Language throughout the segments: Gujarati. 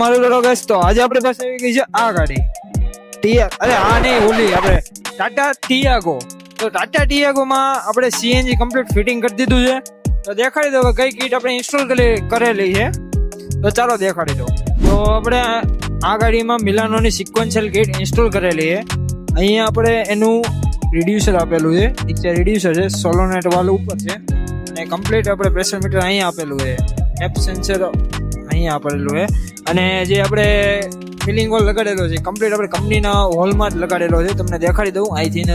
મારું કરો ગેસ. તો આજે આપણી પાસે આવી ગઈ છે આ ગાડી આપણે ટાટા ટિયાગો. તો ટાટા ટિયાગો માં આપણે સીએનજી કમ્પ્લીટ ફિટિંગ કરી દીધું છે. તો દેખાડી દો કઈ કીટ આપણે ઇન્સ્ટોલ કરેલી છે. તો ચાલો દેખાડી દો. તો આપણે આ ગાડીમાં મિલાનોની સિક્વન્શિયલ કીટ ઇન્સ્ટોલ કરેલી છે. અહીંયા આપણે એનું રિડ્યુસર આપેલું છે. નીચે રિડ્યુસર છે, સોલોનેટ વાલ ઉપર છે અને કમ્પ્લીટ આપણે પ્રેશર મીટર અહીંયા આપેલું છે. એપ સેન્સર અહીંયા આપેલું છે અને જે આપણે ફિલિંગ હોલ લગાડેલો છે કમ્પ્લીટ આપણે કંપનીના હોલમાં જ લગાડેલો છે. તમને દેખાડી દઉં. અહીંથી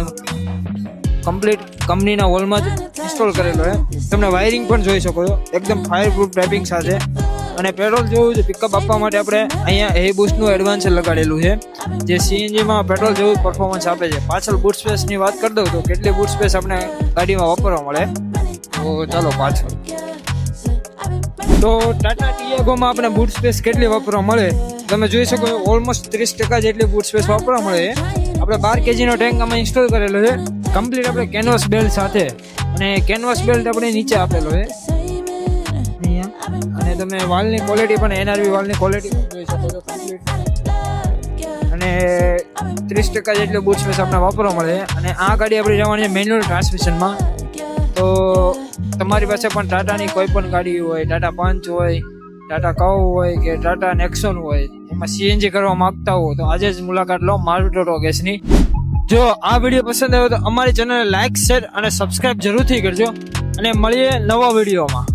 કમ્પ્લીટ કંપનીના હોલમાં જ ઇન્સ્ટોલ કરેલો છે. તમને વાયરિંગ પણ જોઈ શકો છો એકદમ ફાયરપ્રૂફ ટાઈપિંગ સાથે. અને પેટ્રોલ જેવું જ પિકઅપ આપવા માટે આપણે અહીંયા એ બૂસ્ટનું એડવાન્સર લગાડેલું છે જે સીએનજીમાં પેટ્રોલ જેવું પરફોર્મન્સ આપે છે. પાછળ બૂટ સ્પેસની વાત કરી દઉં તો કેટલી બૂટ સ્પેસ આપણે ગાડીમાં વાપરવા મળે. તો ચાલો પાછળ. તો ટાટા ટિયાગોમાં આપણે બૂટ સ્પેસ કેટલી વાપરવા મળે તમે જોઈ શકો છો. ઓલમોસ્ટ 30% જેટલી બૂટ સ્પેસ વાપરવા મળે છે. આપણે 12 kgનો ટેન્ક આમાં ઇન્સ્ટોલ કરેલો છે કમ્પ્લીટ આપણે કેનવાસ બેલ્ટ સાથે. અને કેનવાસ બેલ્ટ આપણે નીચે આપેલો છે અહીંયા. અને તમે વાલની ક્વોલિટી પણ એનઆરવી વાલની ક્વોલિટી પણ જોઈ શકો છો કમ્પ્લીટ. અને 30% જેટલી બૂટ સ્પેસ આપણે વાપરવા મળે. અને આ ગાડી આપણી જવાની છે મેન્યુઅલ ટ્રાન્સમિશનમાં. તો તમારી પાસે પણ ટાટાની કોઈ પણ ગાડી હોય, ટાટા પંચ હોય, ટાટા કવ હોય કે ટાટા નેક્સોન હોય, એમાં સીએનજી કરવા માંગતા હો તો આજે જ મુલાકાત લો મારુતિ ગેસની. જો આ વિડીયો પસંદ આવ્યો તો અમારી ચેનલને લાઈક, શેર અને સબસ્ક્રાઇબ જરૂરથી કરજો. અને મળીએ નવા વિડીયોમાં.